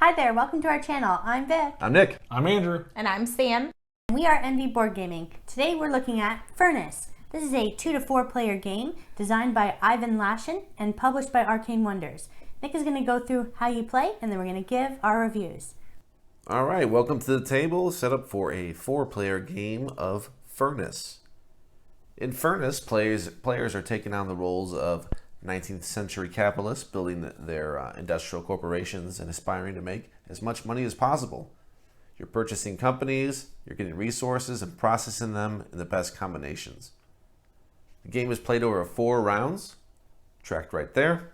Hi there, welcome to our channel. I'm Vic. I'm Nick. I'm Andrew. And I'm Sam. We are Envy Board Gaming. Today we're looking at Furnace. This is a 2 to 4 player game designed by Ivan Lashin and published by Arcane Wonders. Nick is going to go through how you play and then we're going to give our reviews. All right, welcome to the table set up for a 4-player game of Furnace. In Furnace, players are taking on the roles of 19th century capitalists building their industrial corporations and aspiring to make as much money as possible. You're purchasing companies, you're getting resources and processing them in the best combinations. The game is played over 4 rounds, tracked right there,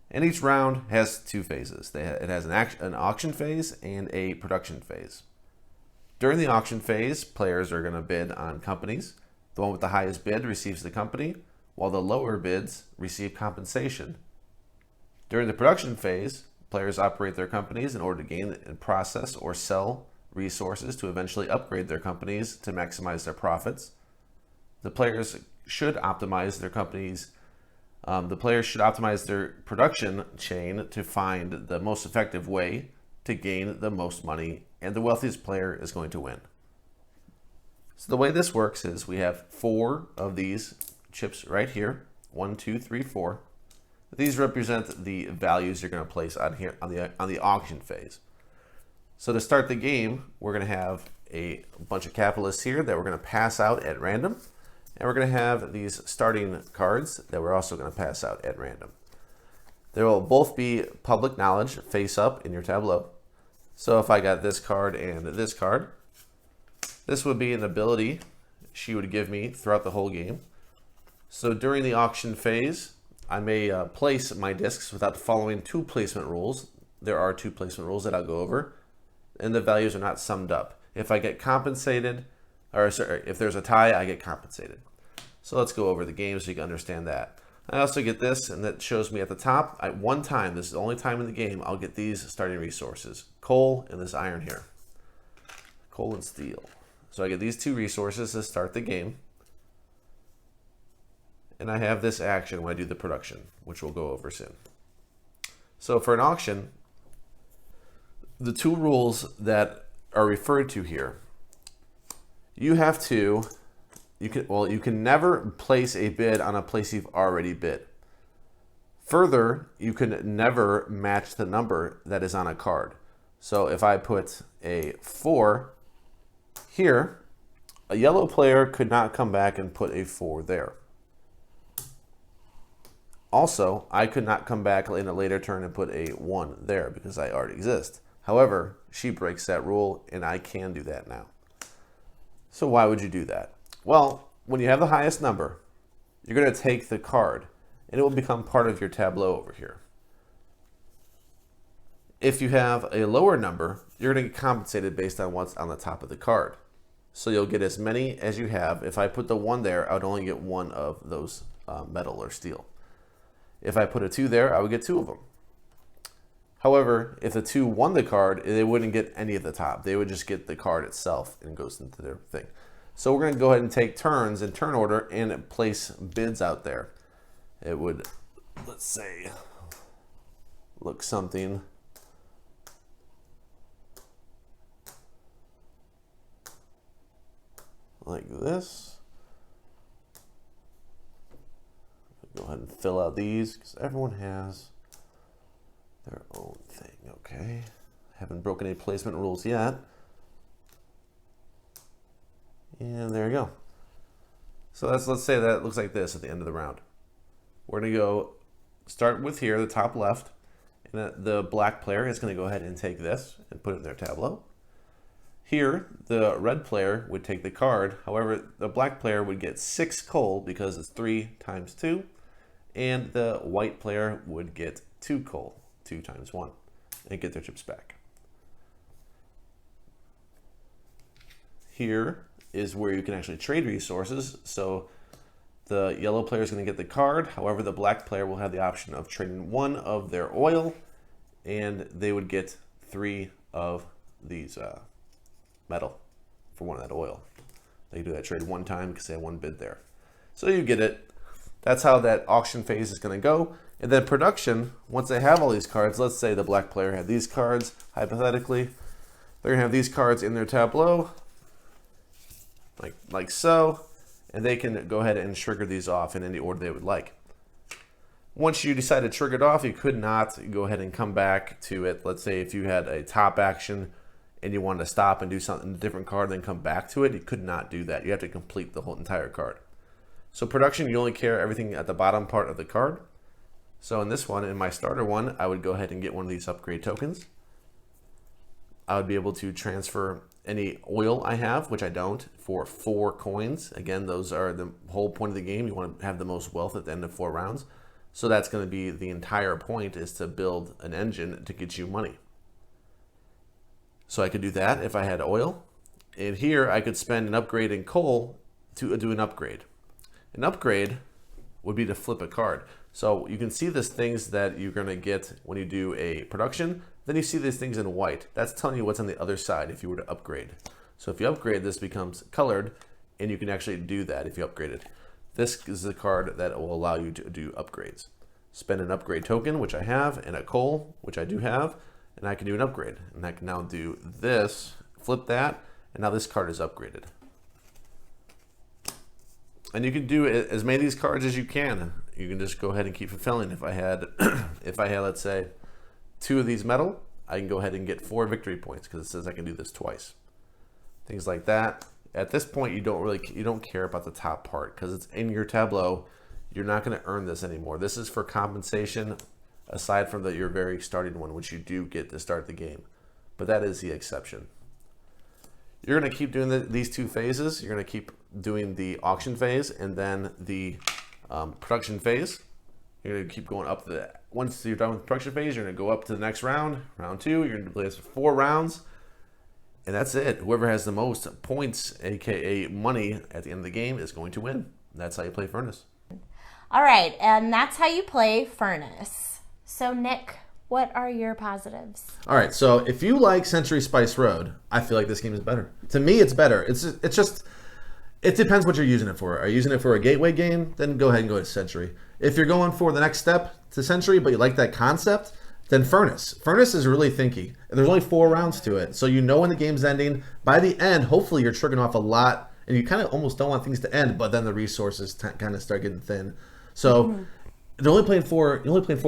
and each round has 2 phases. It has an auction phase and a production phase. During the auction phase, players are going to bid on companies. The one with the highest bid receives the company, while the lower bids receive compensation. During the production phase, players operate their companies in order to gain and process or sell resources to eventually upgrade their companies to maximize their profits. The players should optimize their companies. The players should optimize their production chain to find the most effective way to gain the most money, and the wealthiest player is going to win. So the way this works is we have 4 of these chips right here, 1, 2, 3, 4. These represent the values you're going to place on here on the auction phase. So to start the game, we're going to have a bunch of capitalists here that we're going to pass out at random, and we're going to have these starting cards that we're also going to pass out at random. They will both be public knowledge face up in your tableau. So if I got this card and this card, this would be an ability she would give me throughout the whole game. So during the auction phase, I may place my discs without following 2 placement rules. There are 2 placement rules that I'll go over, and the values are not summed up. If I get compensated, or sorry, if there's a tie, I get compensated. So let's go over the game so you can understand that. I also get this, and that shows me at the top, at one time, this is the only time in the game, I'll get these starting resources. Coal and this iron here. Coal and steel. So I get these 2 resources to start the game. And I have this action when I do the production, which we'll go over soon. So for an auction, the 2 rules that are referred to here, you can never place a bid on a place you've already bid. Further, you can never match the number that is on a card. So if I put a 4 here, a yellow player could not come back and put a 4 there. Also, I could not come back in a later turn and put a 1 there because I already exist. However, she breaks that rule and I can do that now. So why would you do that? Well, when you have the highest number, you're going to take the card and it will become part of your tableau over here. If you have a lower number, you're going to get compensated based on what's on the top of the card. So you'll get as many as you have. If I put the 1 there, I would only get 1 of those metal or steel. If I put a 2 there, I would get 2 of them. However, if the 2 won the card, they wouldn't get any of the top. They would just get the card itself and it goes into their thing. So we're going to go ahead and take turns in turn order and place bids out there. It would, let's say, look something like this. Go ahead and fill out these because everyone has their own thing. Okay, haven't broken any placement rules yet. And there you go. So let's say that it looks like this at the end of the round. We're going to go start with here, the top left, and the black player is going to go ahead and take this and put it in their tableau. Here, the red player would take the card. However, the black player would get 6 coal because it's 3 times 2. And the white player would get 2 coal, 2 times 1, and get their chips back. Here is where you can actually trade resources. So the yellow player is going to get the card. However, the black player will have the option of trading 1 of their oil, and they would get 3 of these metal for 1 of that oil. They do that trade 1 time because they have 1 bid there. So you get it. That's how that auction phase is going to go. And then production, once they have all these cards, let's say the black player had these cards, hypothetically, they're going to have these cards in their tableau, like so, and they can go ahead and trigger these off in any order they would like. Once you decide to trigger it off, you could not go ahead and come back to it. Let's say if you had a top action and you wanted to stop and do something, a different card, then come back to it, you could not do that. You have to complete the whole entire card. So production, you only care everything at the bottom part of the card. So in this one, in my starter one, I would go ahead and get one of these upgrade tokens. I would be able to transfer any oil I have, which I don't, for 4 coins. Again, those are the whole point of the game. You want to have the most wealth at the end of 4 rounds. So that's going to be the entire point, is to build an engine to get you money. So I could do that if I had oil. And here I could spend an upgrade in coal to do an upgrade. An upgrade would be to flip a card. So you can see these things that you're going to get when you do a production. Then you see these things in white. That's telling you what's on the other side if you were to upgrade. So if you upgrade, this becomes colored, and you can actually do that if you upgrade it. This is the card that will allow you to do upgrades. Spend an upgrade token, which I have, and a coal, which I do have, and I can do an upgrade. And I can now do this, flip that, and now this card is upgraded. And you can do as many of these cards as you can. You can just go ahead and keep fulfilling. If I had, let's say, 2 of these metal, I can go ahead and get 4 victory points because it says I can do this twice. Things like that. At this point, you don't care about the top part because it's in your tableau. You're not going to earn this anymore. This is for compensation, aside from your very starting one, which you do get to start the game. But that is the exception. You're going to keep doing these 2 phases. You're going to keep doing the auction phase and then the production phase. You're going to keep going up once you're done with the production phase, you're going to go up to the next round, round 2. You're going to play this for 4 rounds. And that's it. Whoever has the most points, aka money, at the end of the game is going to win. That's how you play Furnace. All right, and that's how you play Furnace. So Nick, what are your positives? All right, so if you like Century Spice Road, I feel like this game is better. To me, it's better. It depends what you're using it for. Are you using it for a gateway game? Then go ahead and go to Century. If you're going for the next step to Century, but you like that concept, then Furnace. Furnace is really thinky. And there's only 4 rounds to it. So you know when the game's ending. By the end, hopefully you're triggering off a lot, and you kind of almost don't want things to end, but then the resources kind of start getting thin. So you're only playing 4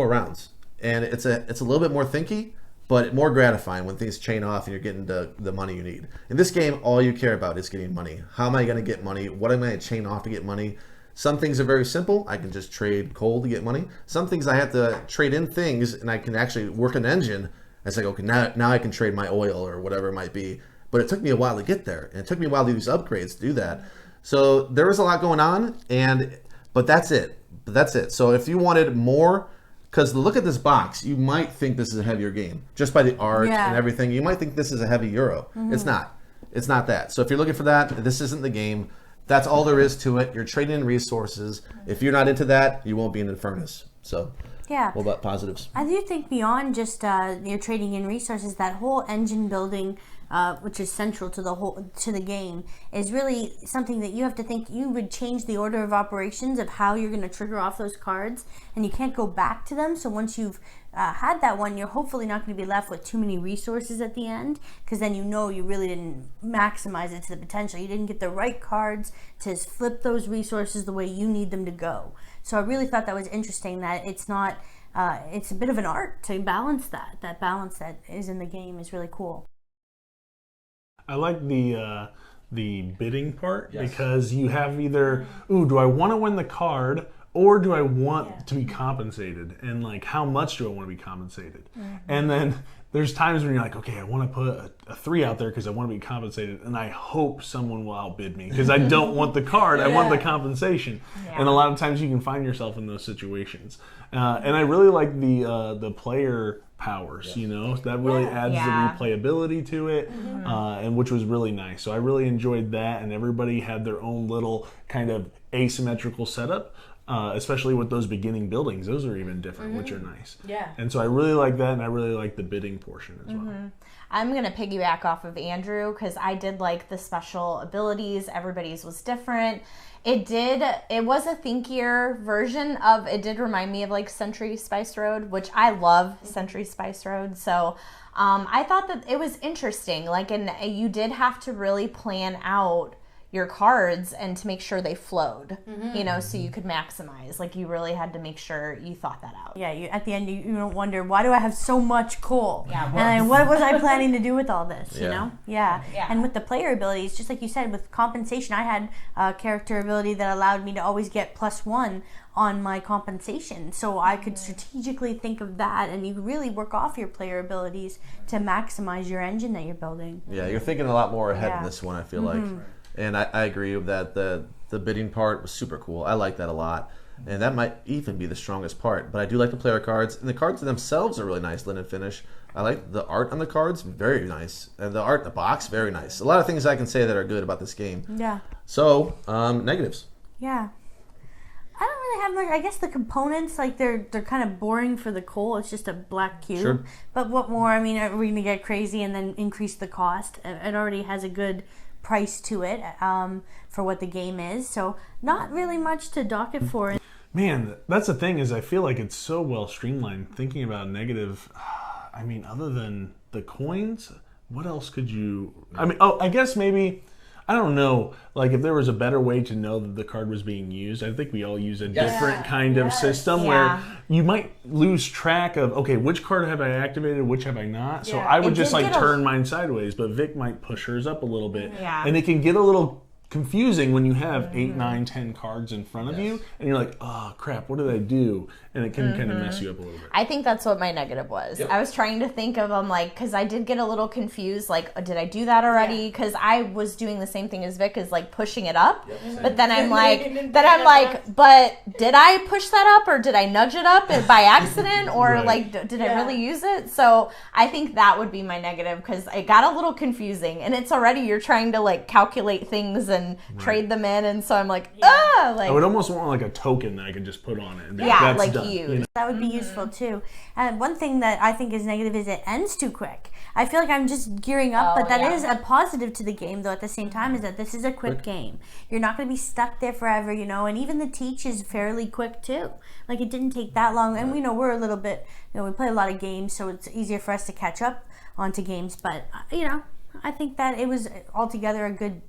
rounds. And it's a little bit more thinky, but more gratifying when things chain off and you're getting the money you need. In this game, all you care about is getting money. How am I going to get money? What am I going to chain off to get money? Some things are very simple. I can just trade coal to get money. Some things I have to trade in things, and I can actually work an engine. It's like, okay, now I can trade my oil or whatever it might be. But it took me a while to get there, and it took me a while to do these upgrades to do that. So there was a lot going on, but that's it. So if you wanted more, because look at this box, you might think this is a heavier game just by the art and everything. You might think this is a heavy Euro. It's not. It's not that. So if you're looking for that, this isn't the game. That's all there is to it. You're trading in resources. If you're not into that, you won't be in Furnace. So yeah. What about positives? I do think beyond just you're trading in resources, that whole engine building, which is central to the game, is really something that you have to think. You would change the order of operations of how you're going to trigger off those cards, and you can't go back to them. So once you've had that one, you're hopefully not going to be left with too many resources at the end, because then you really didn't maximize it to the potential. You didn't get the right cards to flip those resources the way you need them to go. So I really thought that was interesting, that it's not, it's a bit of an art to balance that. That balance that is in the game is really cool. I like the bidding part, because you have either, do I want to win the card, or do I want to be compensated? And like, how much do I want to be compensated? And then there's times when you're like, okay, I want to put a 3 out there because I want to be compensated, and I hope someone will outbid me because I don't want the card, I want the compensation. And a lot of times you can find yourself in those situations. And I really like the player powers, that really adds the replayability to it, and which was really nice. So I really enjoyed that, and everybody had their own little kind of asymmetrical setup. especially with those beginning buildings. Those are even different, which are nice. Yeah. And so I really like that, and I really like the bidding portion as well. I'm going to piggyback off of Andrew because I did like the special abilities. Everybody's was different. It was a thinkier version of, it did remind me of like Century Spice Road, which I love Century Spice Road. So I thought that it was interesting. Like, and you did have to really plan out your cards and to make sure they flowed, you know, so you could maximize. Like, you really had to make sure you thought that out. Yeah, at the end, you don't wonder, why do I have so much coal? Yeah, and then what was I planning to do with all this, you Yeah. know? Yeah. And with the player abilities, just like you said, with compensation, I had a character ability that allowed me to always get +1 on my compensation. So I could strategically think of that, and you really work off your player abilities to maximize your engine that you're building. Yeah, you're thinking a lot more ahead Yeah. in this one, I feel like. And I agree with that. The bidding part was super cool. I like that a lot. And that might even be the strongest part. But I do like the player cards. And the cards themselves are really nice, linen finish. I like the art on the cards, very nice. And the art in the box, very nice. A lot of things I can say that are good about this game. Yeah. So, negatives. Yeah. I don't really have much. I guess the components, like they're kind of boring for the coal. It's just a black cube. Sure. But what more? I mean, are we gonna get crazy and then increase the cost? It already has a good price to it for what the game is. So not really much to dock it for. Man, that's the thing, is I feel like it's so well streamlined. Thinking about negative, I mean, other than the coins, what else could you... I mean, I guess maybe... I don't know, like if there was a better way to know that the card was being used. I think we all use a different kind of system where you might lose track of, okay, which card have I activated, which have I not? So I would just like turn mine sideways, but Vic might push hers up a little bit. Yeah. And it can get a little confusing when you have 8, 9, 10 cards in front of you and you're like, oh crap, what did I do? And it can kind of mess you up a little bit. I think that's what my negative was. I was trying to think of, because I did get a little confused, like, did I do that already? Because I was doing the same thing as Vic, is like pushing it up. But then I'm like, but did I push that up, or did I nudge it up by accident, or like, did I really use it? So I think that would be my negative, because it got a little confusing, and it's already, you're trying to like calculate things and trade them in, and so I'm like, I would almost want like a token that I could just put on it and be like, that's like done. you. You know? That would be useful too. And one thing that I think is negative is it ends too quick. I feel like I'm just gearing up, but that is a positive to the game, though, at the same time, is that this is a quick game. You're not going to be stuck there forever, you know, and even the teach is fairly quick too. Like, it didn't take that long, and we know we're a little bit, you know, we play a lot of games, so it's easier for us to catch up onto games, but, you know, I think that it was altogether a good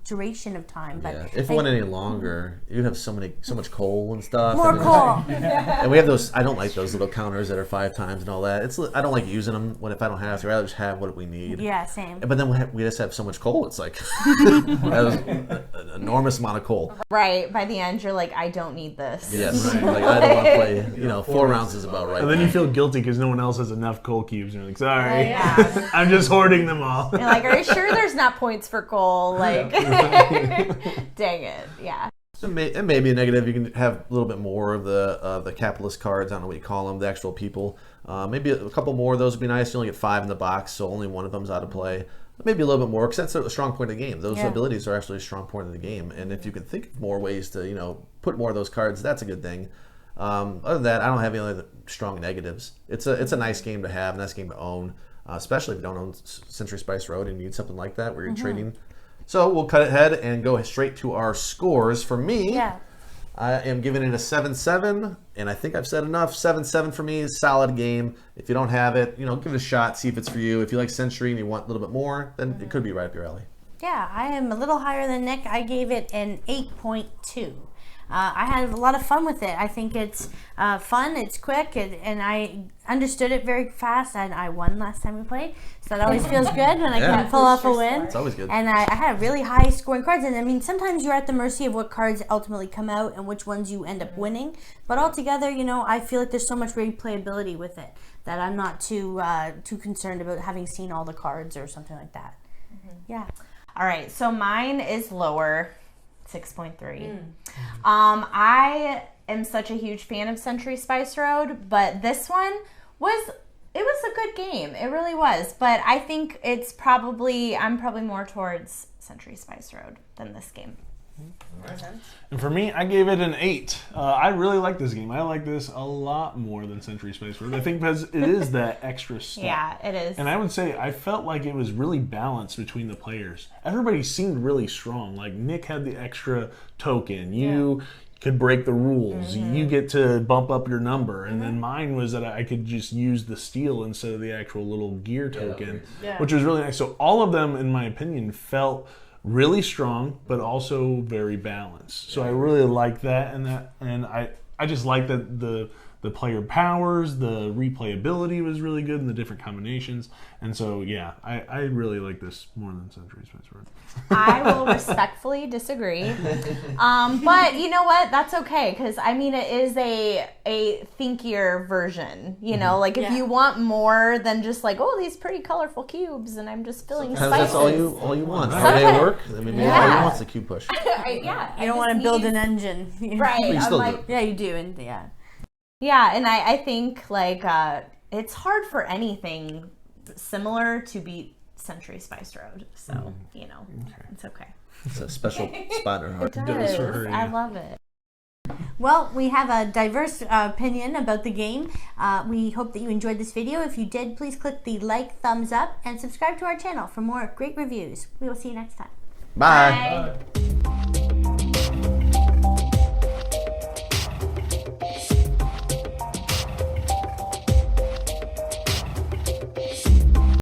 duration of time. But if it went any longer, you'd have so much coal and stuff. More and coal. And we have those. I don't like those little counters that are 5 times and all that. I don't like using them if I don't have to. I'd rather just have what we need. Yeah, same. But then we just have so much coal. It's like that was an enormous amount of coal. Right. By the end, you're like, I don't need this. Yes. Like, I don't want to play. You know, 4 rounds is about right. And then you feel guilty because no one else has enough coal cubes, and you're like, sorry, I'm just hoarding them all. You're like, are you sure there's not points for coal? Like, dang it. Yeah. It may be a negative. You can have a little bit more of the capitalist cards. I don't know what you call them, the actual people. Maybe a couple more of those would be nice. You only get 5 in the box, so only one of them's out of play. Maybe a little bit more, because that's a strong point of the game. Those abilities are actually a strong point of the game. And if you can think of more ways to, you know, put more of those cards, that's a good thing. Other than that, I don't have any other strong negatives. It's a nice game to have, a nice game to own, especially if you don't own Century Spice Road and you need something like that where you're trading. So we'll cut ahead and go straight to our scores. For me, I am giving it a 7-7, and I think I've said enough. 7-7 for me is a solid game. If you don't have it, you know, give it a shot, see if it's for you. If you like Century and you want a little bit more, then it could be right up your alley. Yeah, I am a little higher than Nick. I gave it an 8.2. I had a lot of fun with it. I think it's fun, it's quick, and I understood it very fast, and I won last time we played, so that always feels good when I can pull off a win. It's always good. And I had really high scoring cards, and I mean, sometimes you're at the mercy of what cards ultimately come out and which ones you end up winning, but altogether, you know, I feel like there's so much replayability with it that I'm not too concerned about having seen all the cards or something like that. Yeah. All right. So mine is lower. 6.3. I am such a huge fan of Century Spice Road, but this one was a good game. It really was. But I think I'm probably more towards Century Spice Road than this game. And for me, I gave it an 8. I really like this game. I like this a lot more than Century Spice Road. I think because it is that extra step. Yeah, it is. And I would say I felt like it was really balanced between the players. Everybody seemed really strong. Like Nick had the extra token. You could break the rules. You get to bump up your number. And then mine was that I could just use the steel instead of the actual little gear token, which was really nice. So all of them, in my opinion, felt really strong, but also very balanced. So I really like that, and I just like that the player powers, the replayability was really good, and the different combinations. And so yeah, I really like this more than Century Spice Road. I will respectfully disagree, but you know what? That's okay, because I mean it is a thinkier version. You know, like if you want more than just like, oh, these pretty colorful cubes, and I'm just filling spices. That's all you want. How they work? I mean, maybe all you want is a cube push. You don't want to build an engine. Right. But you still do. Yeah, you do, and Yeah, and I think like it's hard for anything similar to beat Century Spice Road. So, you know, it's okay. It's a special spot in her heart. It does does. for her, yeah. I love it. Well, we have a diverse opinion about the game. We hope that you enjoyed this video. If you did, please click the like, thumbs up, and subscribe to our channel for more great reviews. We will see you next time. Bye. Bye.